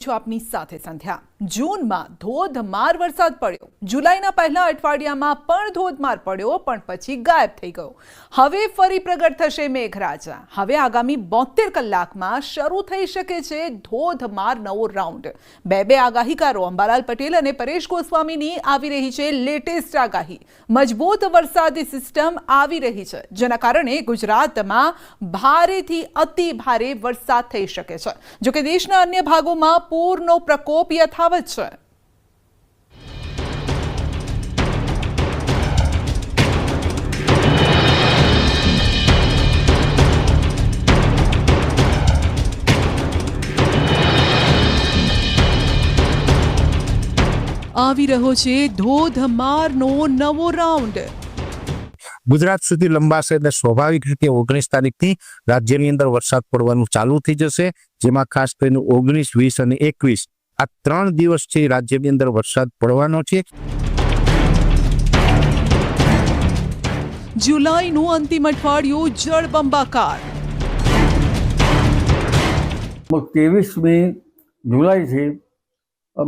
છું આપની સાથે સંધ્યા। જૂનમાં ધોધમાર વરસાદ પડ્યો, જુલાઈના પહેલા અઠવાડિયામાં પણ ધોધમાર પડ્યો, પણ પછી ગાયબ થઈ ગયો। હવે ફરી પ્રગટ થશે મેઘરાજા। હવે આગામી 72 કલાકમાં શરૂ થઈ શકે છે ધોધમાર નવો રાઉન્ડ। બે આગાહીકારો અંબાલાલ પટેલ અને પરેશ ગોસ્વામીની આવી રહી છે લેટેસ્ટ આગાહી। મજબૂત વરસાદી સિસ્ટમ આવી રહી છે, જેના કારણે ગુજરાતમાં ભારેથી અતિ ભારે વરસાદ થઈ શકે છે। જો કે દેશના અન્ય ભાગોમાં પૂરનો પ્રકોપ યથાવત છે। આવી રહ્યો છે ધોધમારનો નવો રાઉન્ડ। ગુજરાત સુધી લંબાશે અને સ્વાભાવિક રીતે 19 તારીખથી રાજ્યની અંદર વરસાદ પડવાનું ચાલુ થઈ જશે, જેમાં ખાસ કરીને 19, 20 અને 21 આ 3 દિવસ છે રાજ્યની અંદર વરસાદ પડવાનો છે। જુલાઈનું અંતિમ અઠવાડિયું જળબંબાકાર। 23મી જુલાઈથી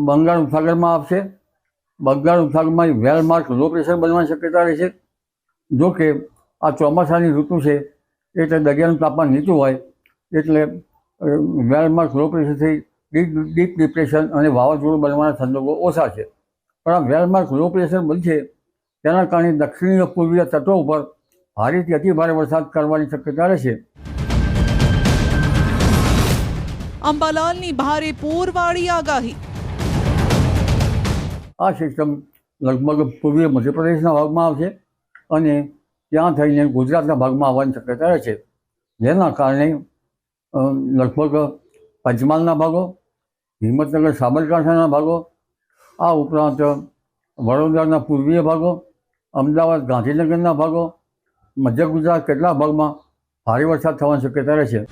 બંગાળ ઉપસાગરમાં આવશે। બંગાળ ઉપસાગરમાં વેલમાર્ક લો પ્રેશર બનવાની શક્યતા રહેશે। જો કે આ ચોમાસાની ઋતુ છે એટલે દરિયાનું તાપમાન નીચું હોય એટલે વેલમાર્ક લો પ્રેશરથી ડીપ ડિપ્રેશન અને વાવાઝોડું બનવાના સંજોગો ઓછા છે। પણ આ વેલમાર્ક લો પ્રેશર બનશે તેના કારણે દક્ષિણીય પૂર્વીય તટો ઉપર ભારેથી અતિ ભારે વરસાદ કરવાની શક્યતા રહેશે। અંબાલાલની ભારે પૂરવાળી આગાહી। આ સિસ્ટમ લગભગ પૂર્વીય મધ્યપ્રદેશના ભાગમાં આવશે અને ત્યાં થઈને ગુજરાતના ભાગમાં આવવાની શક્યતા રહેશે, જેના કારણે લગભગ પંચમહાલના ભાગો, હિંમતનગર સાબરકાંઠાના ભાગો, આ ઉપરાંત વડોદરાના પૂર્વીય ભાગો, અમદાવાદ ગાંધીનગરના ભાગો, મધ્ય ગુજરાત કેટલાક ભાગમાં ભારે વરસાદ થવાની શક્યતા રહેશે।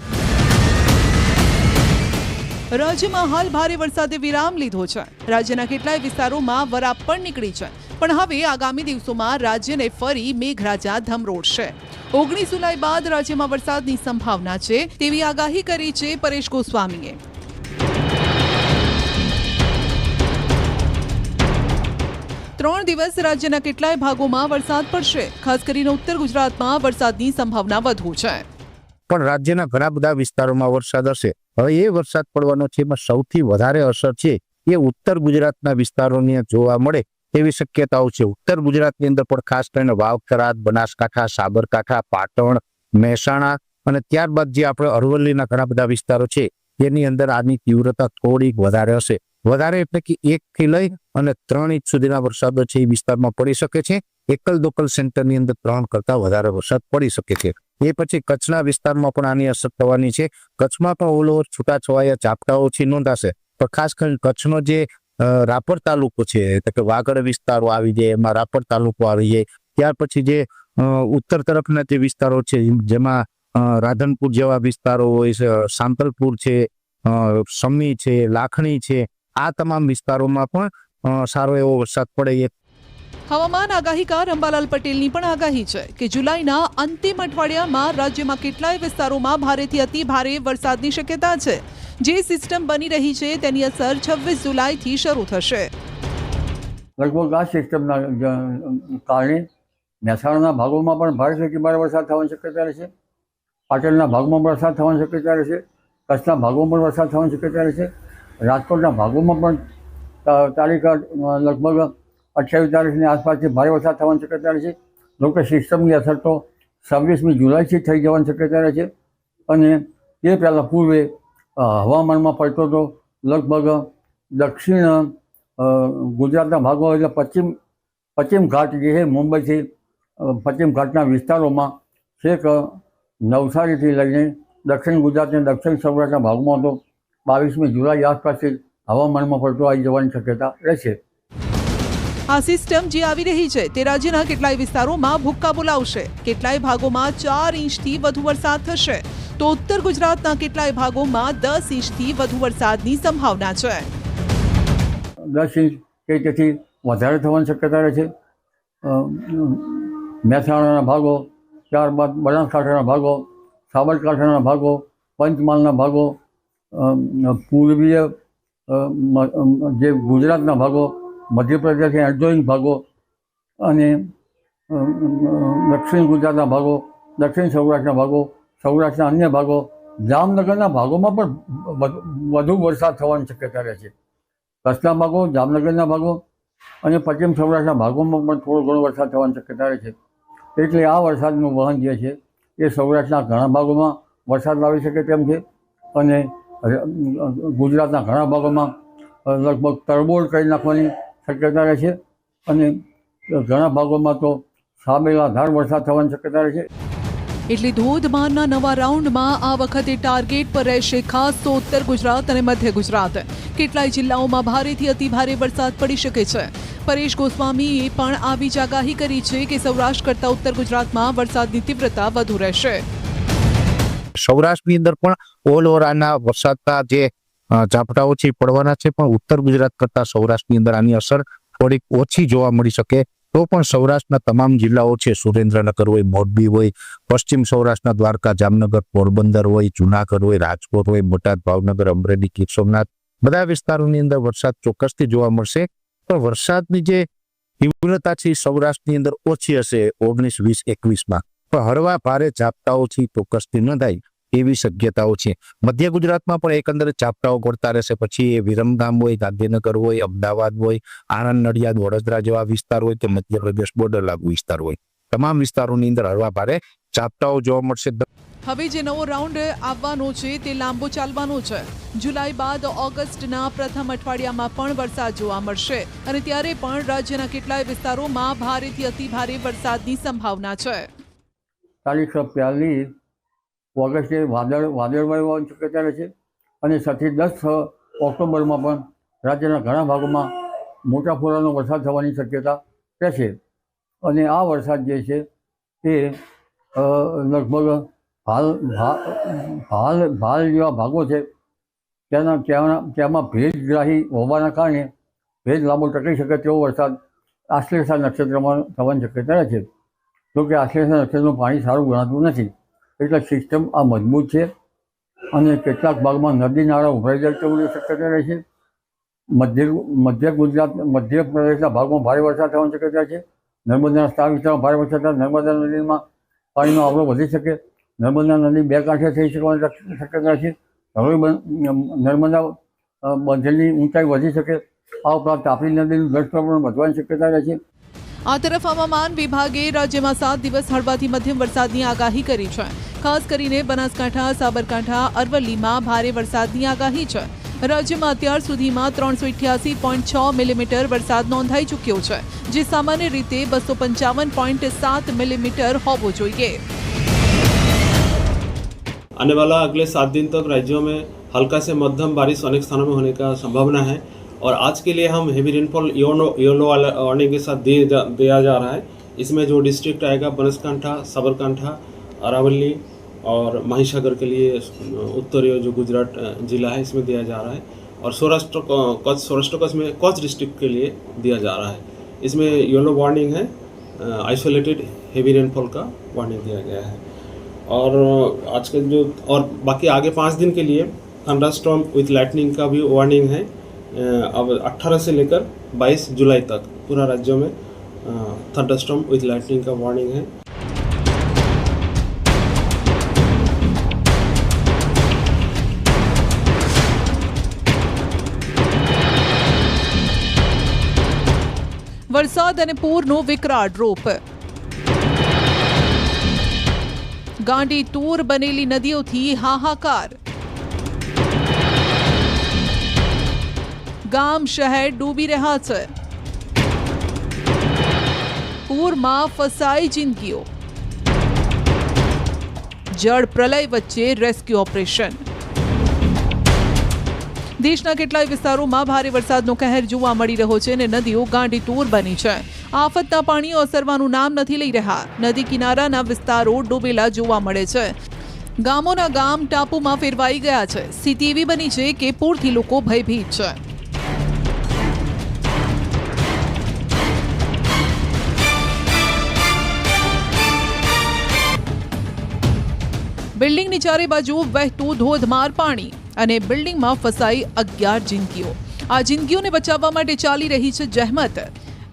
રાજ્યમાં હાલ ભારે વરસાદે વિરામ લીધો છે। રાજ્યના કેટલાય વિસ્તારોમાં વરાપ પણ નીકળી છે, પણ હવે આગામી દિવસોમાં રાજ્યને ફરી મેઘરાજા ધમરોળશે। 19 જુલાઈ બાદ રાજ્યમાં વરસાદની સંભાવના છે તેવી આગાહી કરી છે પરેશ ગોસ્વામીએ। ત્રણ દિવસ રાજ્યના કેટલાય ભાગોમાં વરસાદ પડશે। ખાસ કરીને ઉત્તર ગુજરાતમાં વરસાદની સંભાવના વધુ છે, પણ રાજ્યના ઘણા બધા વિસ્તારોમાં વરસાદ હશે। હવે એ વરસાદ પડવાનો છે, એમાં સૌથી વધારે અસર છે એ ઉત્તર ગુજરાતના વિસ્તારોની જોવા મળે તેવી શક્યતાઓ છે। ઉત્તર ગુજરાતની અંદર પણ ખાસ કરીને વાવ, થરાદ, બનાસકાંઠા, સાબરકાંઠા, પાટણ, મહેસાણા અને ત્યારબાદ જે આપણે અરવલ્લીના ઘણા બધા વિસ્તારો છે એની અંદર આની તીવ્રતા થોડીક વધારે હશે। વધારે એટલે કે 1 થી લઈ અને 3 ઇંચ સુધીના વરસાદો છે એ વિસ્તારમાં પડી શકે છે। એકલ દોકલ સેન્ટરની અંદર 3 કરતા વધારે વરસાદ પડી શકે છે। એ પછી કચ્છના વિસ્તારમાં પણ આની અસર થવાની છે। કચ્છમાં પણ ઓલ ઓવર છૂટાછવાયા ઝાપટાઓ ઓછી નોંધાશે, પણ ખાસ કરીને કચ્છનો જે રાપર તાલુકો છે એટલે કે વાગડ વિસ્તારો આવી જાય, એમાં રાપર તાલુકો આવી જાય। ત્યાર પછી જે ઉત્તર તરફના જે વિસ્તારો છે જેમાં રાધનપુર જેવા વિસ્તારો હોય છે, સાંતલપુર છે, સમી છે, લાખણી છે, આ તમામ વિસ્તારોમાં પણ સારો એવો વરસાદ પડે। હવામાન આગાહીકાર અંબાલાલ પટેલની પણ આગાહી છે કે જુલાઈના અંતિમ અઠવાડિયામાં રાજ્યમાં કેટલાય વિસ્તારોમાં ભારેથી અતિ ભારે વરસાદની શક્યતા છે। જે સિસ્ટમ બની રહી છે તેની અસર 26 જુલાઈથી શરૂ થશે। લગભગ આ સિસ્ટમના કારણે મહેસાણાના ભાગોમાં પણ ભારેથી અતિ ભારે વરસાદ થવાની શક્યતા રહેશે। પાટણના ભાગમાં પણ વરસાદ થવાની શક્યતા રહેશે। કચ્છના ભાગોમાં પણ વરસાદ થવાની શક્યતા રહેશે। રાજકોટના ભાગોમાં પણ તારીખ લગભગ 28 તારીખની આસપાસથી ભારે વરસાદ થવાની શક્યતા રહેશે। જોકે સિસ્ટમની અસર તો 26મી જુલાઈથી થઈ જવાની શક્યતા રહેશે અને એ પહેલાં પૂર્વે હવામાનમાં પડતો તો લગભગ દક્ષિણ ગુજરાતના ભાગો એટલે પશ્ચિમ ઘાટ જે છે મુંબઈથી પશ્ચિમ ઘાટના વિસ્તારોમાં છેક નવસારીથી લઈને દક્ષિણ ગુજરાત અને દક્ષિણ સૌરાષ્ટ્રના ભાગમાં તો 22મી જુલાઈ આસપાસથી હવામાનમાં પડતો આવી જવાની શક્યતા રહેશે। આ સિસ્ટમ જે આવી રહી છે તે રાજ્યના કેટલાય વિસ્તારોમાં ભૂક્કા બોલાવશે। કેટલાય ભાગોમાં 4 ઇંચથી વધુ વરસાદ થશે, તો ઉત્તર ગુજરાતના કેટલાય ભાગોમાં 10 ઇંચથી વધુ વરસાદની સંભાવના છે। 10 ઇંચ કે તેથી વધારે થવાની શક્યતા રહેશે। મહેસાણાના ભાગો, ત્યારબાદ બનાસકાંઠાના ભાગો, સાબરકાંઠાના ભાગો, પંચમહાલના ભાગો, પૂર્વીય જે ગુજરાતના ભાગો, મધ્યપ્રદેશના એડજોઇંગ ભાગો અને દક્ષિણ ગુજરાતના ભાગો, દક્ષિણ સૌરાષ્ટ્રના ભાગો, સૌરાષ્ટ્રના અન્ય ભાગો, જામનગરના ભાગોમાં પણ વધુ વરસાદ થવાની શક્યતા રહે છે. કચ્છના ભાગો, જામનગરના ભાગો અને પશ્ચિમ સૌરાષ્ટ્રના ભાગોમાં પણ થોડો ઘણો વરસાદ થવાની શક્યતા રહે છે. એટલે આ વરસાદનું વહન જે છે એ સૌરાષ્ટ્રના ઘણા ભાગોમાં વરસાદ લાવી શકે તેમ છે અને ગુજરાતના ઘણા ભાગોમાં લગભગ તરબોળ કરી નાખવાની શક્યતા રહે છે અને ઘણા ભાગોમાં તો સાબેલાધાર વરસાદ થવાની શક્યતા રહે છે. એટલે ધોધમારના નવા રાઉન્ડમાં આ વખતે ટાર્ગેટ પર રહેશે ખાસ તો ઉત્તર ગુજરાત અને મધ્ય ગુજરાત. કેટલાય જિલ્લાઓમાં ભારેથી અતિભારે વરસાદ પડી શકે છે. પરેશ ગોસ્વામીએ પણ આવી જ આગાહી કરી છે કે સૌરાષ્ટ્ર કરતાં ઉત્તર ગુજરાતમાં વરસાદની તીવ્રતા વધુ રહેશે. સૌરાષ્ટ્રની અંદર પણ ઓલ ઓવર આના વરસાદના જે ઝાપટાઓ છે પડવાના છે, પણ ઉત્તર ગુજરાત કરતા સૌરાષ્ટ્રની અંદર આની અસર થોડીક ઓછી જોવા મળી શકે. તો પણ સૌરાષ્ટ્રના તમામ જિલ્લાઓ છે, સુરેન્દ્રનગર હોય, મોરબી હોય, પશ્ચિમ સૌરાષ્ટ્રના દ્વારકા, જામનગર, પોરબંદર હોય, જુનાગઢ હોય, રાજકોટ હોય, બોટાદ, ભાવનગર, અમરેલી, ગીર સોમનાથ, બધા વિસ્તારોની અંદર વરસાદ ચોક્કસથી જોવા મળશે. પણ વરસાદની જે તીવ્રતા છે સૌરાષ્ટ્રની અંદર ઓછી હશે 19, 20, 21માં, પણ હળવા ભારે ઝાપટાઓથી ચોક્કસથી ન થાય એવી શક્યતાઓ છે. મધ્ય ગુજરાતમાં પણ એકંદરે ઝાપટાઓ પડતા રહેશે. પછી એ વિરમગામ હોય, ગાંધીનગર હોય, અમદાવાદ હોય, આણંદ, નડિયાદ, વડોદરા જેવા વિસ્તાર હોય કે મધ્યપ્રદેશ બોર્ડર લાગુ વિસ્તાર હોય, તમામ વિસ્તારોની અંદર હળવા ભારે ઝાપટાઓ જોવા મળશે. હવે જે નવો રાઉન્ડ આવવાનો છે તે લાંબો ચાલવાનો છે. જુલાઈ બાદ ઓગસ્ટના પ્રથમ અઠવાડિયામાં પણ વરસાદ જોવા મળશે અને ત્યારે પણ રાજ્યના કેટલાય વિસ્તારોમાં ભારેથી અતિભારે વરસાદની સંભાવના છે. તારીખ 42 ઓગસ્ટે વાદળવાયુ હોવાની શક્યતા રહે છે અને 7થી 10 ઓક્ટોબરમાં પણ રાજ્યના ઘણા ભાગોમાં મોટા ફોરાનો વરસાદ થવાની શક્યતા રહેશે. અને આ વરસાદ જે છે તે લગભગ ભાલ જેવા ભાગો છે તેમાં ભેજગ્રાહી હોવાના કારણે ભેજ લાંબો ટકી શકે તેવો વરસાદ આશ્લેષા નક્ષત્રમાં થવાની શક્યતા રહે છે. જોકે આશ્લેષા નક્ષત્રનું પાણી સારું ગણાતું નથી, એટલે સિસ્ટમ આ મજબૂત છે અને કેટલાક ભાગમાં નદી નાળા ઉભરાઈ જાય તેવી શક્યતા રહે છે. મધ્ય ગુજરાત, મધ્યપ્રદેશના ભાગમાં ભારે વરસાદ થવાની શક્યતા છે. નર્મદાના સ્ટાર વિસ્તારમાં ભારે વરસાદ થાય, નર્મદા નદીમાં પાણીનો આવરો વધી શકે, નર્મદા નદી બે કાંઠે થઈ શકવાની શક્યતા છે. હવે નર્મદા બંધની ઊંચાઈ વધી શકે. આ ઉપરાંત તાપી નદીનું જળસ્તર પણ વધવાની શક્યતા રહે છે. આ તરફ હવામાન વિભાગે રાજ્યમાં 7 દિવસ હળવાથી મધ્યમ વરસાદની આગાહી કરી છે. ખાસ કરીને બનાસકાંઠા, સાબરકાંઠા, અરવલ્લીમાં ભારે વરસાદની આગાહી છે. રાજ્યમાં અત્યાર સુધીમાં 388.6 મિલીમીટર વરસાદ નોંધાઈ ચૂક્યો છે, જે સામાન્ય રીતે 255.7 મિલીમીટર હોવો જોઈએ. आने वाला अगले 7 दिन तक राज्यों में हल्का से मध्यम बारिश अनेक स्थानों में होने का संभावना है और आज के लिए हम हेवी रेनफॉल येलो वार्निंग के साथ दिया जा रहा है. इसमें जो डिस्ट्रिक्ट आएगा बनासकांठा, साबरकांठा, अरावली और महिसागर के लिए उत्तरीय जो गुजरात जिला है इसमें दिया जा रहा है और सौराष्ट्र कच्छ में कच्छ डिस्ट्रिक्ट के लिए दिया जा रहा है. इसमें येलो वार्निंग है, आइसोलेटेड हेवी रेनफॉल का वार्निंग दिया गया है. और आज के जो और बाकी आगे 5 दिन के लिए थंडरस्टॉर्म विथ लाइटनिंग का भी वार्निंग है. अब 18 से लेकर 22 जुलाई तक पूरा राज्यों में थंडरस्टॉर्म विथ लाइटनिंग का वार्निंग है. વરસાદ અને પૂરનો વિકરાળ રૂપ. ગાંડી તૂર બનેલી નદીઓથી હાહાકાર. ગામ શહેર ડૂબી રહ્યા છે. પૂરમાં ફસાઈ જિંદગીઓ. જળ પ્રલય વચ્ચે રેસ્ક્યુ ઓપરેશન. દેશના કેટલાય વિસ્તારોમાં ભારે વરસાદનો કહેર જોવા મળી રહ્યો છે અને નદીઓ ગાંડી તૂર બની છે. આફતના પાણીઓ ઓસરવાનું નામ નથી લઈ રહ્યા. નદી કિનારાના વિસ્તારો ડૂબેલા જોવા મળે છે. ગામોના ગામ ટાપુમાં ફેરવાઈ ગયા છે. સ્થિતિ એવી બની છે કે પૂરથી લોકો ભયભીત છે. બિલ્ડિંગની ચારે બાજુ વહેતું ધોધમાર પાણી. અને બિલ્ડિંગમાં ફસાઈ 11 જિંદગીઓ. આ જિંદગીઓને બચાવવા માટે ચાલી રહી છે જહેમત.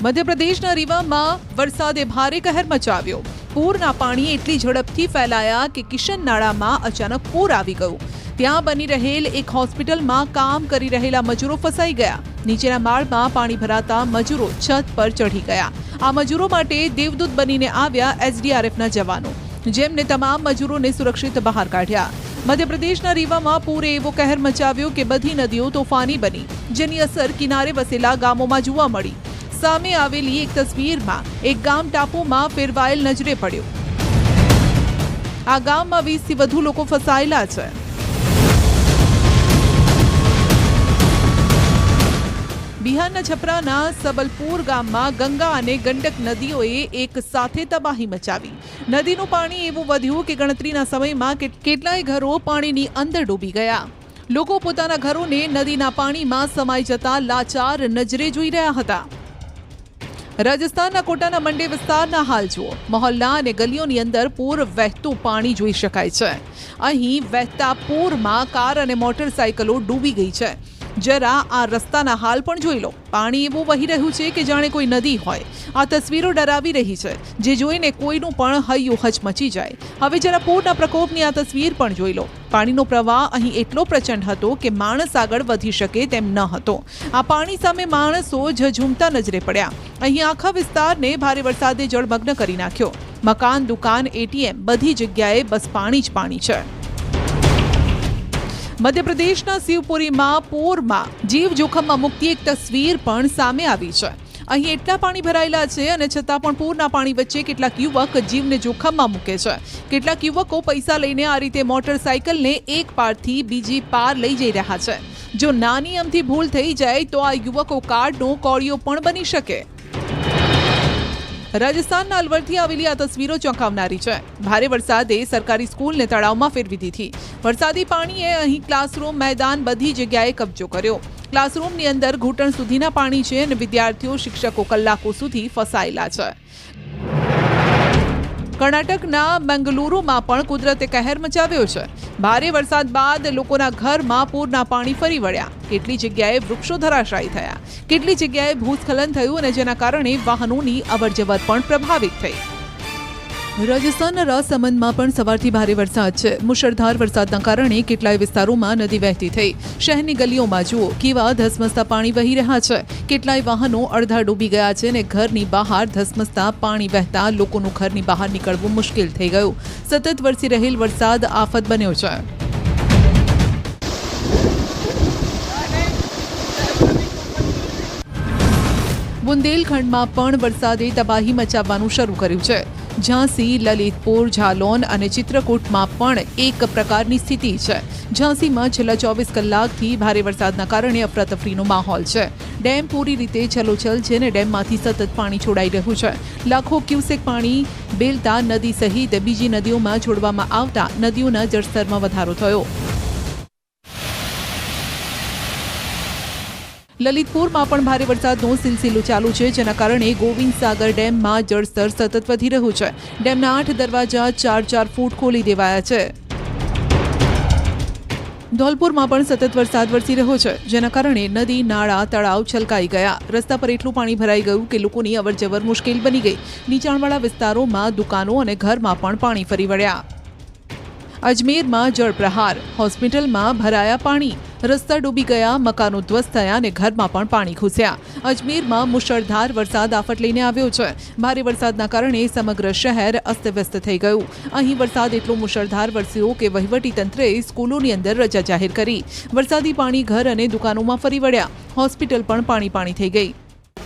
મધ્યપ્રદેશના રીવામાં વરસાદે ભારે કહેર મચાવ્યો. પૂરના પાણી એટલી ઝડપથી ફેલાયા કે કિશન નાળામાં અચાનક પૂર આવી ગયું. ત્યાં બની રહેલ એક હોસ્પિટલમાં કામ કરી રહેલા મજૂરો ફસાઈ ગયા. નીચેના માળમાં પાણી ભરાતા મજૂરો છત પર ચઢી ગયા. આ મજૂરો માટે દેવદૂત બનીને આવ્યા એસડીઆરએફના જવાનો, જેમને તમામ મજૂરોને સુરક્ષિત બહાર કાઢ્યા. મધ્યપ્રદેશના રીવામાં પૂરે એવો કહેર મચાવ્યો કે બધી નદીઓ તોફાની બની, જેની અસર કિનારે વસેલા ગામોમાં જોવા મળી. સામે આવેલી એક તસવીરમાં એક ગામ ટાપુમાં ફેરવાયેલ નજરે પડ્યો. આ ગામમાં 20 થી વધુ લોકો ફસાયેલા છે. બિહારના છપરાના સબલપુર ગામમાં ગંગા અને ગંડક નદીઓએ એક સાથે તબાહી મચાવી. નદીનું પાણી એવું વધ્યું કે ગણતરીના સમયમાં કેટલાય ઘરો પાણીની અંદર ડૂબી ગયા. લોકો પોતાના ઘરોને નદીના પાણીમાં સમાઈ જતા લાચાર નજરે જોઈ રહ્યા હતા. રાજસ્થાનના કોટાના મંડે વિસ્તારના હાલ જુઓ. મહોલ્લા અને ગલીઓની અંદર પૂર વહેતું પાણી જોઈ શકાય છે. અહીં વહેતા પૂરમાં કાર અને મોટરસાયકલો ડૂબી ગઈ છે. જરા આ રસ્તાના હાલ પણ જોઈ લો. પાણી એવું વહી રહ્યું છે કે જાણે કોઈ નદી હોય. આ તસવીરો ડરાવી રહી છે, જે જોઈને કોઈનું પણ હૈયું હચમચી જાય. હવે જરા પૂરના પ્રકોપની આ તસવીર પણ જોઈ લો. પાણીનો પ્રવાહ અહીં એટલો પ્રચંડ હતો કે માણસ આગળ વધી શકે તેમ ન હતો. આ પાણી સામે માણસો ઝઝૂમતા નજરે પડ્યા. અહીં આખા વિસ્તારને ભારે વરસાદે જળમગ્ન કરી નાખ્યો. મકાન, દુકાન, એટીએમ બધી જગ્યાએ બસ પાણી જ પાણી છે. મધ્યપ્રદેશના શિવપુરીમાં પૂરમાં જીવ જોખમમાં મૂકતી એક તસવીર પણ સામે આવી છે. અહીં એટલા પાણી ભરાયેલા છે અને છતાં પણ પૂરના પાણી વચ્ચે કેટલાક યુવક જીવને જોખમમાં મૂકે છે. કેટલાક યુવકો પૈસા લઈને આ રીતે મોટરસાયકલને એક પારથી બીજી પાર લઈ જઈ રહ્યા છે. જો નાની અમથી ભૂલ થઈ જાય તો આ યુવકો કાર્ડનો કોળિયો પણ બની શકે. રાજસ્થાનના અલવરથી આવેલી આ તસવીરો ચોંકાવનારી છે. ભારે વરસાદે સરકારી સ્કૂલને તળાવમાં ફેરવી દીધી. વરસાદી પાણીએ અહીં ક્લાસરૂમ, મેદાન બધી જગ્યાએ કબજો કર્યો. ક્લાસરૂમની અંદર ઘૂંટણ સુધીના પાણી છે અને વિદ્યાર્થીઓ, શિક્ષકો કલાકો સુધી ફસાયેલા છે. કર્ણાટકના બેંગલુરુમાં પણ કુદરતે કહેર મચાવ્યો છે. ભારે વરસાદ બાદ લોકોના ઘરમાં પૂરના પાણી ફરી વળ્યા. કેટલી જગ્યાએ વૃક્ષો ધરાશાયી થયા. કેટલી જગ્યાએ ભૂસ્ખલન થયું અને જેના કારણે વાહનોની અવરજવર પણ પ્રભાવિત થઈ. રાજસ્થાનના રાસમંદમાં પણ સવારથી ભારે વરસાદ છે. મુશળધાર વરસાદના કારણે કેટલાય વિસ્તારોમાં નદી વહેતી થઈ. શહેરની ગલીઓમાં જુઓ કેવા ધસમસતા પાણી વહી રહ્યા છે. કેટલાય વાહનો અડધા ડૂબી ગયા છે અને ઘરની બહાર ધસમસતા પાણી વહેતા લોકોનું ઘરની બહાર નીકળવું મુશ્કેલ થઈ ગયું. સતત વરસી રહેલ વરસાદ આફત બન્યો છે. બુંદેલખંડમાં પણ વરસાદે તબાહી મચાવવાનું શરૂ કર્યું છે. ઝાંસી, લલિતપુર, ઝાલોન અને ચિત્રકૂટમાં પણ એક પ્રકારની સ્થિતિ છે. ઝાંસીમાં છેલ્લા 24 કલાકથી ભારે વરસાદના કારણે અફરાતફરીનો માહોલ છે. ડેમ પૂરી રીતે છલોછલ છે અને ડેમમાંથી સતત પાણી છોડાઈ રહ્યું છે. લાખો ક્યુસેક પાણી બેલતા નદી સહિત બીજી નદીઓમાં છોડવામાં આવતા નદીઓના જળસ્તરમાં વધારો થયો. લલિતપુરમાં પણ ભારે વરસાદનો સિલસિલો ચાલુ છે, જેના કારણે ગોવિંદ સાગર ડેમમાં જળસ્તર સતત વધી રહ્યું છે. ડેમના 8 દરવાજા 4-4 ફૂટ ખોલી દેવાયા છે. ધોલપુરમાં પણ સતત વરસાદ વરસી રહ્યો છે, જેના કારણે નદી, નાળા, તળાવ છલકાઈ ગયા. રસ્તા પર એટલું પાણી ભરાઈ ગયું કે લોકોની અવરજવર મુશ્કેલ બની ગઈ. નીચાણવાળા વિસ્તારોમાં દુકાનો અને ઘરમાં પણ પાણી ફરી વળ્યા. અજમેરમાં જળપ્રહાર, હોસ્પિટલમાં ભરાયા પાણી, રસ્તા ડૂબી ગયા, મકાનો ધ્વસ્ત થયા અને ઘરમાં પણ પાણી ઘૂસ્યા. અજમેરમાં મુશળધાર વરસાદ આફત લઈને આવ્યો છે. ભારે વરસાદના કારણે સમગ્ર શહેર અસ્તવ્યસ્ત થઈ ગયું. અહીં વરસાદ એટલો મુશળધાર વરસ્યો કે વહીવટીતંત્રએ સ્કૂલોની અંદર રજા જાહેર કરી. વરસાદી પાણી ઘર અને દુકાનોમાં ફરી વળ્યા. હોસ્પિટલ પણ પાણી થઈ ગઈ.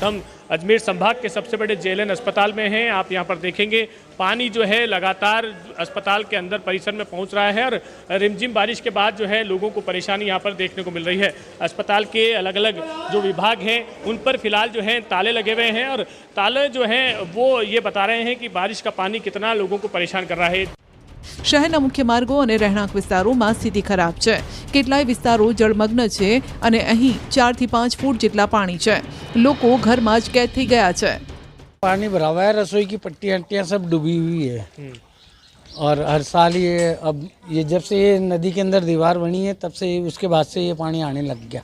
हम अजमेर संभाग के सबसे बड़े जेएलएन अस्पताल में हैं. आप यहाँ पर देखेंगे पानी जो है लगातार अस्पताल के अंदर परिसर में पहुँच रहा है और रिमझिम बारिश के बाद जो है लोगों को परेशानी यहाँ पर देखने को मिल रही है. अस्पताल के अलग अलग जो विभाग हैं उन पर फिलहाल जो है ताले लगे हुए हैं और ताले जो हैं वो ये बता रहे हैं कि बारिश का पानी कितना लोगों को परेशान कर रहा है. શહેરના મુખ્ય માર્ગો અને રહેણાંક વિસ્તારોમાં સ્થિતિ ખરાબ છે. કેટલાય વિસ્તારો જળમગ્ન છે અને અહીં 4 થી 5 ફૂટ જેટલા પાણી છે. લોકો ઘરમાં જ કેદ થઈ ગયા છે. पानी भरा हुआ है, रसोई की पट्टियाँ सब डूबी हुई है. और हर साल ये जब से ये नदी के अंदर दीवार बनी है तब से उसके बाद से ये पानी आने लग गया।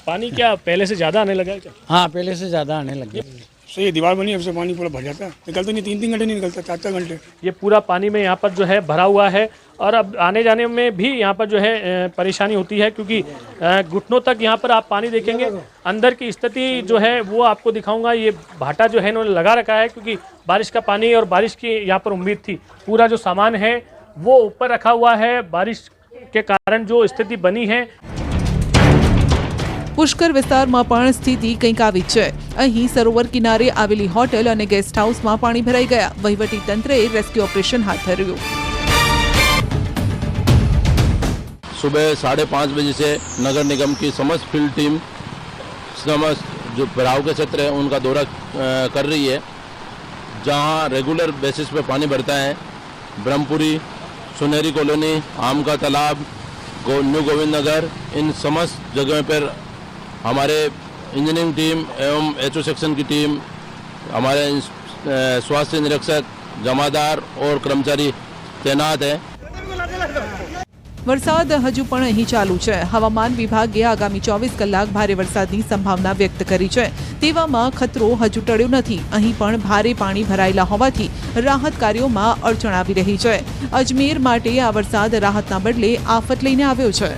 पानी क्या पहले से ज़्यादा आने लगा है क्या? हाँ, पहले से ज़्यादा आने लग गया। सही दीवार बनी, अब से पानी पूरा भर जाता है, निकलते नहीं, 3-3 घंटे नहीं निकलता, 4-4 घंटे। ये पूरा पानी में यहाँ पर जो है भरा हुआ है और अब आने जाने में भी यहाँ पर जो है परेशानी होती है, क्योंकि घुटनों तक यहाँ पर आप पानी देखेंगे। अंदर की स्थिति जो है वो आपको दिखाऊंगा। ये भाटा जो है इन्होंने लगा रखा है, क्योंकि बारिश का पानी और बारिश की यहाँ पर उम्मीद थी। पूरा जो सामान है वो ऊपर रखा हुआ है, बारिश के कारण जो स्थिति बनी है। પુષ્કર વિસ્તારમાં પણ સ્થિતિ કંઈક આવી છે। અહીં સરોવર કિનારે આવેલી હોટેલ અને ગેસ્ટ હાઉસમાં પાણી ભરાઈ ગયા। વહીવટી તંત્રએ રેસ્ક્યુ ઓપરેશન હાથ ધર્યું। सुबह 5:30 बजे से नगर निगम की समस्त फील्ड टीम समस्त जो बराव के क्षेत्र है उनका दौरा कर रही है, जहां रेगुलर बेसिस पे पानी भरता है। ब्रह्मपुरी, सुनहरी कॉलोनी, आम का तालाब, न्यू गोविंद नगर, इन समस्त जगहों पर हमारे इंजीनियरिंग टीम एवं एचओ सेक्शन की टीम, हमारे स्वास्थ्य निरीक्षक, जमादार और कर्मचारी तैनात हैं। વરસાદ હજુ પણ અહીં ચાલુ છે। હવામાન વિભાગે આગામી 24 કલાક ભારે વરસાદની સંભાવના વ્યક્ત કરી છે। તેવામાં ખતરો હજુ ટળ્યો નથી। અહીં પણ ભારે પાણી ભરાયેલા હોવાથી રાહત કાર્યોમાં અડચણ આવી રહી છે। અજમેર માટે આ વરસાદ રાહતના બદલે આફત લઈને આવ્યો છે।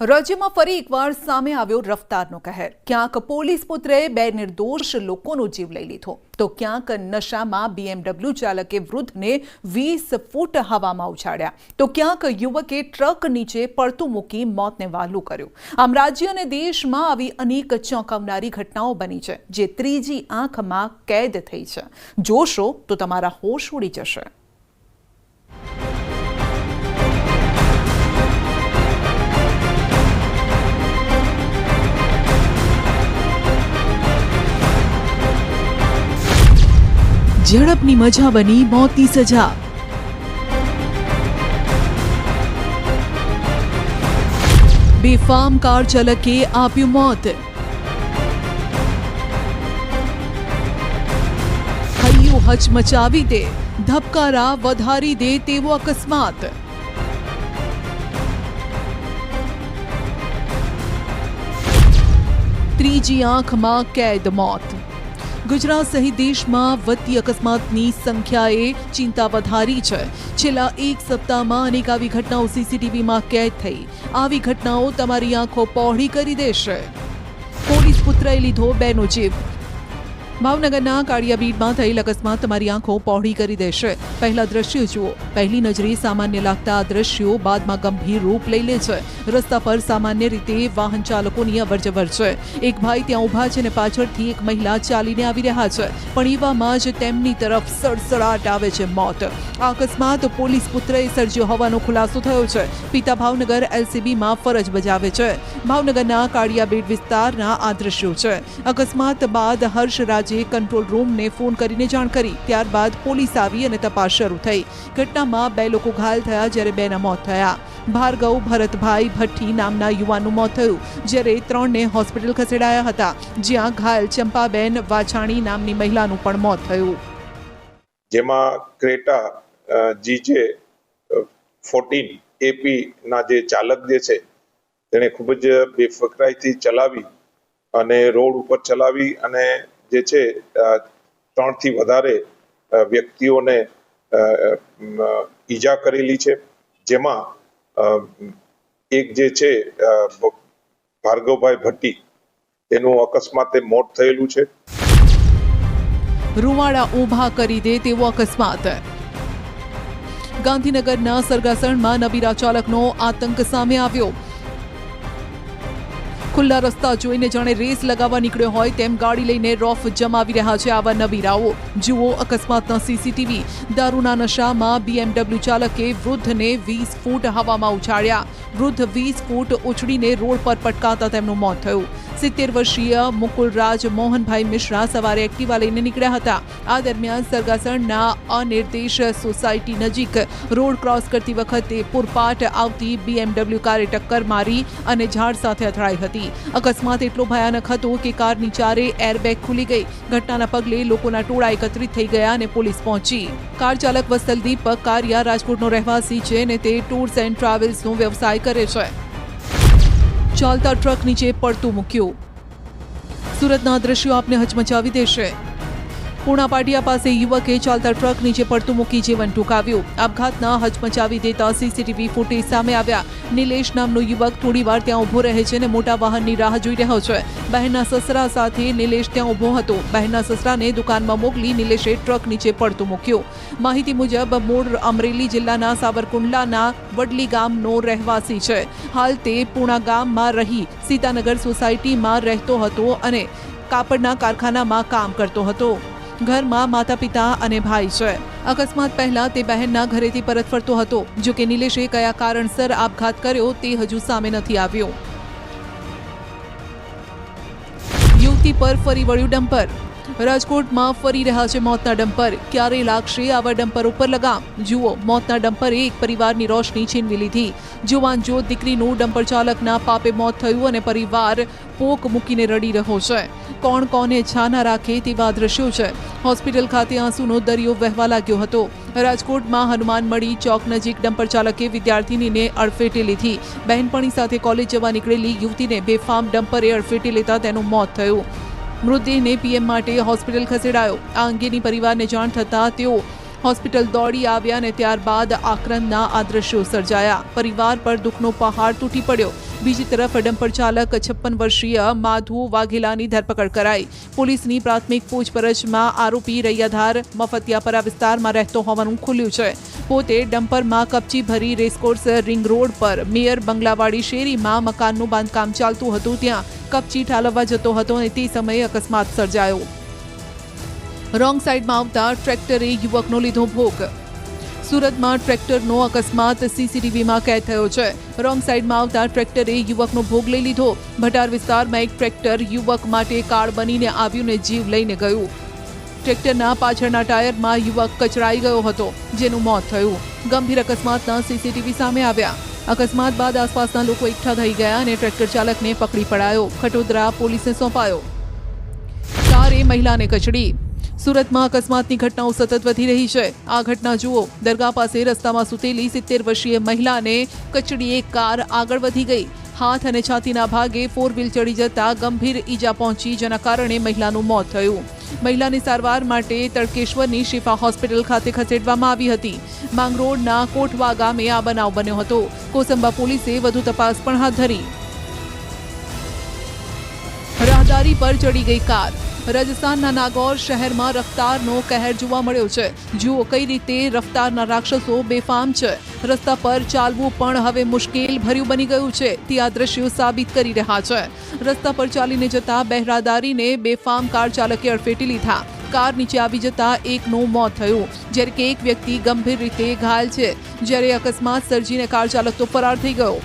રાજ્યમાં ફરી એકવાર સામે આવ્યો રફતારનો કહેર। ક્યાંક પોલીસ પુત્રએ 2 નિર્દોષ લોકોનો જીવ લઈ લીધો, તો ક્યાંક નશામાં BMW ચાલકે વૃદ્ધને 20 ફૂટ હવામાં ઉછાળ્યા, તો ક્યાંક યુવકે ટ્રક નીચે પડતું મૂકી મોતને વહાલું કર્યું। આમ રાજ્ય અને દેશમાં આવી અનેક ચોંકાવનારી ઘટનાઓ બની છે, જે ત્રીજી આંખમાં કેદ થઈ છે। જોશો તો તમારા હોશ ઉડી જશે। ઝડપની મજા બની મોતની સજા। બેફામ કાર ચાલકે આપ્યું મોત। હૈયું હચમચાવી દે, ધબકારા વધારી દે તેવો અકસ્માત। ત્રીજી આંખમાં કેદ મોત। ગુજરાત સહિત દેશમાં વધતી અકસ્માતની સંખ્યાએ ચિંતા વધારી છે। છેલ્લા એક સપ્તાહમાં અનેક આવી ઘટનાઓ સીસીટીવીમાં કેદ થઈ। આવી ઘટનાઓ તમારી આંખો પહોળી કરી દેશે। પોલીસ પુત્રએ લીધો 2નો જીવ। ભાવનગરના કાળિયાબીડમાં થયેલ અકસ્માત તમારી આંખો પહોળી કરી દેશે। પહેલા દ્રશ્યો જુઓ। પહેલી નજરે સામાન્ય લાગતા આ દ્રશ્યો બાદમાં ગંભીર રૂપ લઈ લે છે। રસ્તા પર સામાન્ય રીતે વાહન ચાલકોની અવરજવર છે। એક ભાઈ ત્યાં ઊભા છે અને પાછળથી એક મહિલા ચાલીને આવી રહ્યા છે, પણ એવામાં જ તેમની તરફ સડસડાટ આવે છે મોત। આ અકસ્માત પોલીસ પુત્રએ સર્જ્યો હોવાનો ખુલાસો થયો છે। પિતા ભાવનગર LCBમાં ફરજ બજાવે છે। ભાવનગરના કાળિયાબીડ વિસ્તારના આ દ્રશ્યો છે। અકસ્માત બાદ હર્ષરાજ કંટ્રોલ રૂમને ફોન કરીને જાણ કરી। ત્યારબાદ પોલીસ આવી અને તપાસ શરૂ થઈ। ઘટનામાં 2 લોકો ઘાયલ થયા, જ્યારે 2ના મોત થયા। ભાર્ગવ ભરતભાઈ ભટ્ટી નામના યુવાનનું મોત થયું, જ્યારે 3ને હોસ્પિટલ ખસેડાયા હતા, જ્યાં ઘાયલ ચંપાબેન વાછાણી નામની મહિલાનું પણ મોત થયું। જેમાં ક્રેટા GJ 14 AP ના જે ચાલક જે છે તેણે ખૂબ જ બેફકરાઈથી ચલાવી અને રોડ ઉપર ચલાવી અને જે છે 3થી વધારે વ્યક્તિઓને ઈજા કરેલી છે। જેમાં એક જે છે ભાર્ગવભાઈ ભટ્ટી તેનું અકસ્માતે મોત થયેલું છે। રૂવાડા ઊભા કરી દે તેવો અકસ્માત। ગાંધીનગરના સરગાસણમાં નબીરા ચાલકનો આતંક સામે આવ્યો। ખુલ્લા રસ્તા જોઈને જાણે રેસ લગાવવા નીકળ્યો હોય તેમ ગાડી લઈને રોફ જમાવી રહ્યા છે આવા નબીરાઓ। જુઓ અકસ્માતના સીસીટીવી। દારૂના નશામાં BMW ચાલકે વૃદ્ધને 20 ફૂટ હવામાં ઉછાળ્યા। વૃદ્ધ 20 ફૂટ ઉછળીને રોડ પર પટકાતા તેમનું મોત થયું। 70 વર્ષીય મુકુલરાજ મોહનભાઈ મિશ્રા સવારે એક્ટિવા લઈને નીકળ્યા હતા. આ દરમિયાન સરગાસણના અનિર્દેશ સોસાયટી નજીક રોડ ક્રોસ કરતી વખતે પૂરપાટ આવતી BMW કારે ટક્કર મારી અને ઝાડ સાથે અથડાઈ હતી. અકસ્માત એટલો ભયાનક હતો કે કારની ચારે એરબેગ ખુલી ગઈ. ઘટનાના પગલે લોકોના ટોળા એકત્રિત થઈ ગયા અને પોલીસ પહોંચી. કાર ચાલક વત્સલ દીપક કારિયા રાજકોટનો રહેવાસી છે અને તે ટૂર્સ એન્ડ ટ્રાવેલ્સનો વ્યવસાય કરે છે. ચાલતા ટ્રક નીચે પડતું મૂક્યું. સુરતના દ્રશ્યો આપને હચમચાવી દેશે. પૂણા પાટિયા પાસે યુવકે ચાલતા ટ્રક નીચે પડતું મૂકી જીવન ટૂંકાવ્યું. આપઘાતના હચમચાવી દેતા સીસીટીવી ફૂટેજ સામે આવ્યા. નિલેશ નામનો યુવક થોડી વાર ત્યાં ઊભો રહે છે અને મોટા વાહનની રાહ જોઈ રહ્યો છે. બહેનના સસરા સાથે નિલેશ ત્યાં ઊભો હતો. બહેનના સસરાને દુકાનમાં મોકલી નિલેશે ટ્રક નીચે પડતું મૂક્યું. માહિતી મુજબ મૂળ અમરેલી જિલ્લાના સાવરકુંડલાના વડલી ગામનો રહેવાસી છે. હાલ તે પૂણા ગામમાં રહી સીતાનગર સોસાયટીમાં રહેતો હતો અને કાપડના કારખાનામાં કામ કરતો હતો. ઘરમાં માતા પિતા અને ભાઈ છે. અકસ્માત પહેલા તે બહેનના ઘરેથી પરત ફરતો હતો. જો કે નિલેશે કયા કારણસર આપઘાત કર્યો તે હજુ સામે નથી આવ્યો. યુવતી પર ફરી વળ્યું ડમ્પર. રાજકોટમાં ફરી રહ્યા છે મોતના ડમ્પર. ક્યારે લાગશે આવા ડમ્પર ઉપર લગામ? જુઓ, મોતના ડમ્પરે એક પરિવારની રોશની છીનવી લીધી. જુવાન જો દીકરીનું ડમ્પર ચાલકના પાપે મોત થયું અને પરિવાર પોક મૂકીને રડી રહ્યો છે. કોણ કોને છાના રાખે તેવા દ્રશ્યો છે. હોસ્પિટલ ખાતે આંસુનો દરિયો વહેવા લાગ્યો હતો. રાજકોટમાં હનુમાનમળી ચોક નજીક ડમ્પર ચાલકે વિદ્યાર્થીનીને અડફેટે લીધી. બહેનપણી સાથે કોલેજ જવા નીકળેલી યુવતીને બેફામ ડમ્પરે અડફેટે લેતા તેનું મોત થયું. મૃતદેહને પીએમ માટે હોસ્પિટલ ખસેડાયો. આ અંગેની પરિવારને જાણ થતાં તેઓ હોસ્પિટલ દોડી આવ્યા અને ત્યારબાદ આક્રમના આ દ્રશ્યો સર્જાયા. પરિવાર પર દુઃખનો પહાડ તૂટી પડ્યો. બીજી તરફ ડમ્પર ચાલક 56 વર્ષીય માધુ વાઘેલાની ધરપકડ કરાઈ. પોલીસની પ્રાથમિક પૂછપરછમાં આરોપી રૈયાધાર મફતિયાપરા વિસ્તારમાં રહેતો હોવાનું ખુલ્યું છે. પોતે ડમ્પરમાં કપચી ભરી રેસકોર્સ રિંગ રોડ પર મેયર બંગલાવાડી શેરીમાં મકાનનું બાંધકામ ચાલતું હતું ત્યાં કપચી ઠાલવવા જતો હતો અને તે સમયે અકસ્માત સર્જાયો. રોંગ સાઈડમાં આવતા ટ્રેક્ટરે યુવકનો લીધો ભોગ. સુરતમાં ટ્રેક્ટરનો અકસ્માત સીસીટીવીમાં કેદ થયો છે. રોંગ સાઈડમાં આવતા ટ્રેક્ટરે યુવકનો ભોગ લઈ લીધો. ભટાર વિસ્તારમાં એક ટ્રેક્ટર યુવક માટે કાળ બનીને આવ્યું ને જીવ લઈને ગયું. ટ્રેક્ટરના પાછળના ટાયરમાં યુવક કચડાઈ ગયો હતો, જેનું મોત થયું. ગંભીર અકસ્માતના સીસીટીવી સામે આવ્યા. અકસ્માત બાદ આસપાસના લોકો એકઠા થઈ ગયા અને ટ્રેક્ટર ચાલકને પકડી પડાયો. ખટોદરા પોલીસને સોંપાયો. કારે મહિલાને કચડી. સુરતમાં અકસ્માતની ઘટનાઓ સતત વધી રહી છે. આ ઘટના જુઓ. દરગાહ પાસે રસ્તામાં સૂતેલી 70 વર્ષીય મહિલાને કચડી એક કાર આગળ વધી ગઈ. હાથ અને છાતીના ભાગે 4 વ્હીલ ચડી જતા ગંભીર ઈજા પહોંચી, જેના કારણે મહિલાનું મોત થયું. મહિલાને સારવાર માટે તડકેશ્વરની શિફા હોસ્પિટલ ખાતે ખસેડવામાં આવી હતી. માંગરોળના કોટવા ગામે આ બનાવ બન્યો હતો. કોસંબા પોલીસે વધુ તપાસ પણ હાથ ધરી. રાહદારી પર ચડી ગઈ કાર. રાજસ્થાનના નાગૌર શહેરમાં રફતારનો કહેર જોવા મળ્યો છે. જુઓ કઈ રીતે રફતારના રાક્ષસો બેફામ છે. રસ્તા પર ચાલવું પણ હવે મુશ્કેલ ભર્યું બની ગયું છે તે આ દ્રશ્યો સાબિત કરી રહ્યા છે. રસ્તા પર ચાલીને જતા બે રાહદારીને બેફામ કાર ચાલકે અડફેટી લીધા. કાર નીચે આવી જતા એકનું મોત થયું, જ્યારે કે એક વ્યક્તિ ગંભીર રીતે ઘાયલ છે. જ્યારે અકસ્માત સર્જીને કાર ચાલક તો ફરાર થઈ ગયો.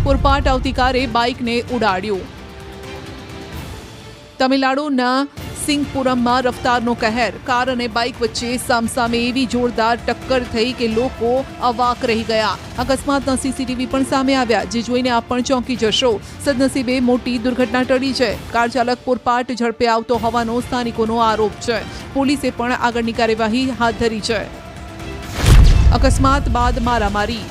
પૂરપાટ આવતી કારે બાઇકને ઉડાડ્યું. તમિલનાડુના સિંગપુરમમાં રફતારનો કહેર. કાર અને બાઇક વચ્ચે સામસામે એવી જોરદાર ટક્કર થઈ કે લોકો અવાક રહી ગયા. અકસ્માતના સીસીટીવી પણ સામે આવ્યા, જે જોઈને આપ પણ ચોંકી જશો. સદનસીબે મોટી દુર્ઘટના ટળી છે. કાર ચાલક પૂરપાટ ઝડપે આવતો હોવાનો સ્થાનિકોનો આરોપ છે. પોલીસે પણ આગળની કાર્યવાહી હાથ ધરી છે. અકસ્માત બાદ મારામારી.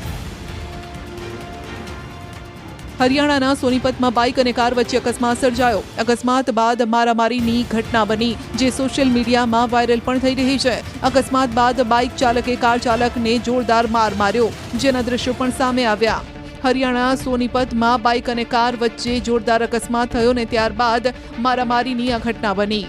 હરિયાણાના સોનીપતમાં બાઇક અને કાર વચ્ચે અકસ્માત સર્જાયો. અકસ્માત બાદ મારામારીની ઘટના બની, જે સોશિયલ મીડિયામાં વાયરલ પણ થઈ રહી છે. અકસ્માત બાદ બાઇક ચાલકે કાર ચાલકને જોરદાર માર માર્યો, જેના દ્રશ્યો પણ સામે આવ્યા. હરિયાણા સોનીપતમાં બાઇક અને કાર વચ્ચે જોરદાર અકસ્માત થયો ને ત્યારબાદ મારામારીની આ ઘટના બની.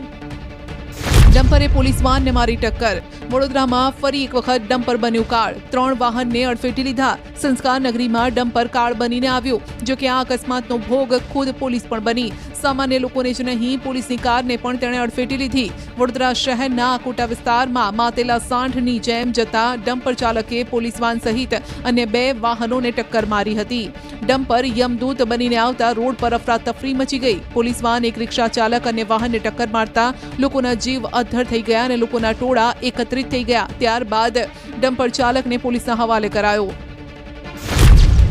ડમ્પરે પોલીસ વાનને મારી ટક્કર. વડોદરામાં ફરી એક વખત ડમ્પર બન્યું કાળ. 3 વાહનને અડફેટી લીધા. સંસ્કાર નગરીમાં ડમ્પર કાળ બનીને આવ્યો. જો કે આ અકસ્માતનો ભોગ ખુદ પોલીસ પણ બની. સામાન્ય લોકોને જ નહીં, પોલીસની કારને પણ તેણે અડફેટી લીધી. વડોદરા શહેરના કોટા વિસ્તારમાં માતેલા સાંઠની જેમ જતા ડમ્પર ચાલકે પોલીસ વાન સહિત અન્ય 2 વાહનોને ટક્કર મારી હતી. ડમ્પર યમદૂત બનીને આવતા રોડ પર અફરાતફરી મચી ગઈ. પોલીસ વાન, એક રિક્ષા ચાલક અને વાહનને ટક્કર મારતા લોકોના જીવ અદ્ધર થઈ ગયા અને લોકોના ટોળા એકત્રિત થઈ ગયા. ત્યારબાદ ડમ્પર ચાલકને પોલીસના હવાલે કરાયો.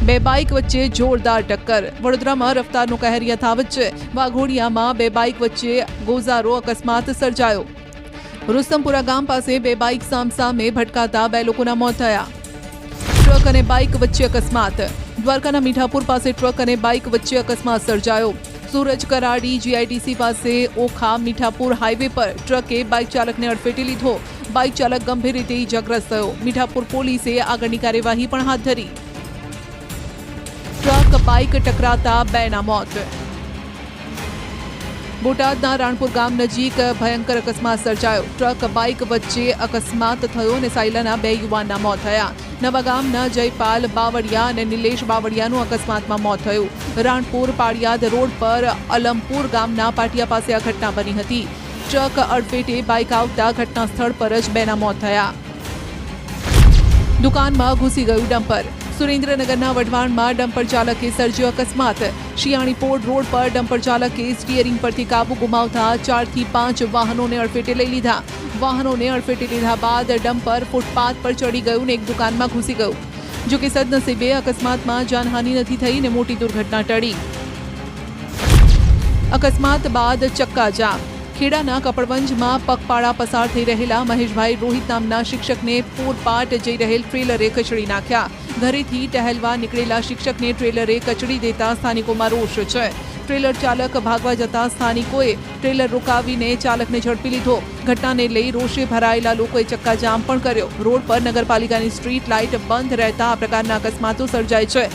2 બાઇક વચ્ચે જોરદાર ટક્કર. વડોદરામાં રફતારનો કહેર યથાવત છે. વાઘોડિયામાં 2 બાઇક વચ્ચે ગોઝારો અકસ્માત સર્જાયો. રુસ્તમપુરા ગામ પાસે 2 બાઇક સામસામે ભટકાતા 2 લોકોના મોત થયા. ટ્રક અને બાઇક વચ્ચે અકસ્માત. દ્વારકાના મીઠાપુર પાસે ટ્રક અને બાઇક વચ્ચે અકસ્માત સર્જાયો. સુરજ કરાડી GITC પાસે ઓખા મીઠાપુર હાઈવે પર ટ્રકે બાઇક ચાલકને અડફેટી લીધો. બાઇક ચાલક ગંભીર રીતે ઇજાગ્રસ્ત થયો. મીઠાપુર પોલીસે આગળની કાર્યવાહી પણ હાથ ધરી. ટ્રક બાઇક ટકરાતા 2ના મોત. બોટાદના રાણપુર ગામ નજીક ભયંકર અકસ્માત સર્જાયો. ટ્રક બાઇક વચ્ચે અકસ્માત થયો અને સાયલાના 2 યુવાનના મોત થયા. નવા ગામના જયપાલ બાવળિયા અને નિલેશ બાવળિયાનું અકસ્માતમાં મોત થયું. રાણપુર પાળિયાદ રોડ પર અલમપુર ગામના પાટિયા પાસે આ ઘટના બની હતી. ટ્રક અડફેટે બાઇક આવતા ઘટના સ્થળ પર જ 2ના મોત થયા. દુકાનમાં ઘૂસી ગયું ડમ્પર. સુરેન્દ્રનગરના વઢવાણમાં ડમ્પર ચાલકે સર્જ્યો અકસ્માત. શિયાળીપોળ રોડ પર ડમ્પર ચાલકે સ્ટીયરિંગ પરથી કાબુ ગુમાવતા 4 થી 5 વાહનોને અડફેટે લઈ લીધા. વાહનોને અડફેટે લીધા બાદ ડમ્પર ફૂટપાથ પર ચડી ગયું ને એક દુકાનમાં ઘૂસી ગયું. જો કે સદનસીબે અકસ્માતમાં જાનહાનિ નથી થઈ ને મોટી દુર્ઘટના ટળી. અકસ્માત બાદ ચક્કાજામ. ખેડાના કપડવંજમાં પગપાળા પસાર થઈ રહેલા મહેશભાઈ રોહિત નામના શિક્ષકને પૂરપાટ જઈ રહેલ ટ્રેલરે કચડી નાખ્યા. ઘરેથી ટહેલવા નીકળેલા શિક્ષકને ટ્રેલરે કચડી દેતા સ્થાનિકોમાં રોષ છે. ટ્રેલર ચાલક ભાગવા જતા સ્થાનિકોએ ટ્રેલર રોકાવીને ચાલકને ઝડપી લીધો. ઘટનાને લઈ રોષે ભરાયેલા લોકોએ ચક્કાજામ પણ કર્યો. રોડ પર નગરપાલિકાની સ્ટ્રીટ લાઇટ બંધ રહેતા આ પ્રકારના અકસ્માતો સર્જાય છે.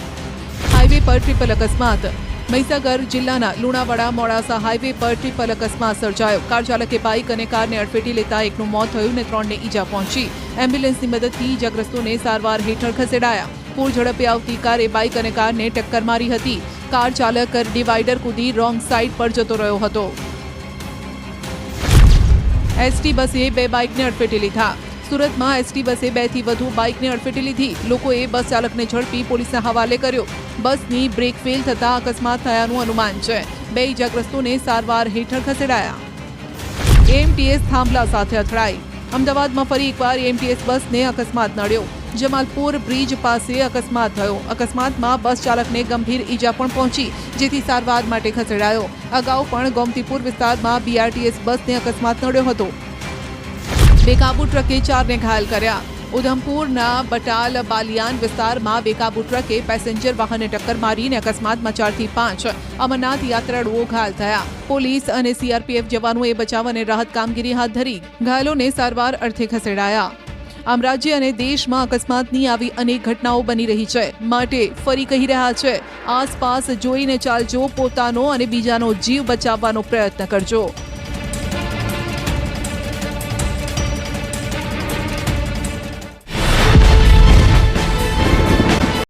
હાઈવે પર ટ્રિપલ અકસ્માત. મહીસાગર જિલ્લાના લુણાવાડા મોડાસા હાઈવે પર ટ્રિપલ અકસ્માત સર્જાયો. કાર ચાલકે બાઇક અને કારને અડફેટી લેતા 1નું મોત થયું ને 3ને ઈજા પહોંચી. એમ્બ્યુલન્સની મદદથી ઇજાગ્રસ્તોને સારવાર હેઠળ ખસેડાયા. પૂર ઝડપે આવતી કારે બાઇક અને કારને ટક્કર મારી હતી. કાર ચાલક ડિવાઈડર કૂદી રોંગ સાઇડ પર જતો રહ્યો હતો. ST બસે 2 બાઇકને અડફેટી લીધા. સુરતમાં ST બસે 2 થી વધુ બાઇકને અડફેટી લીધી. લોકોએ બસ ચાલકને ઝડપી પોલીસના હવાલે કર્યો. બસની બ્રેક ફેલ થતા અકસ્માત થયાનું અનુમાન છે. 2 ઇજાગ્રસ્તોને સારવાર હેઠળ ખસેડાયા. AMTS થાંભલા સાથે અથડાઈ. અમદાવાદમાં ફરી એકવાર AMTS બસને અકસ્માત નડ્યો. જમાલપુર બ્રિજ પાસે અકસ્માત થયો. અકસ્માતમાં બસ ચાલકને ગંભીર ઈજા પણ પહોંચી, જેથી સારવાર માટે ખસેડાયો. અગાઉ પણ ગોમતીપુર વિસ્તારમાં BRTS બસને અકસ્માત નડ્યો હતો. બેકાબુ ટ્રકે 4ને ઘાયલ કર્યા. ઉધમપુરના બટાલ બાલિયાન વિસ્તારમાં બેકાબુ ટ્રકે પેસેન્જર વાહનને ટક્કર મારીને અકસ્માતમાં 4 થી 5 અમરનાથ યાત્રાળુઓ ઘાયલ થયા. પોલીસ અને CRPF જવાનોએ બચાવ અને રાહત કામગીરી હાથ ધરી. ઘાયલોને સારવાર અર્થે ખસેડાયા. આમ રાજ્ય અને દેશમાં અકસ્માતની આવી અનેક ઘટનાઓ બની રહી છે. માટે ફરી કહી રહ્યા છે, આસપાસ જોઈને ચાલજો, પોતાનો અને બીજાનો જીવ બચાવવાનો પ્રયત્ન કરજો.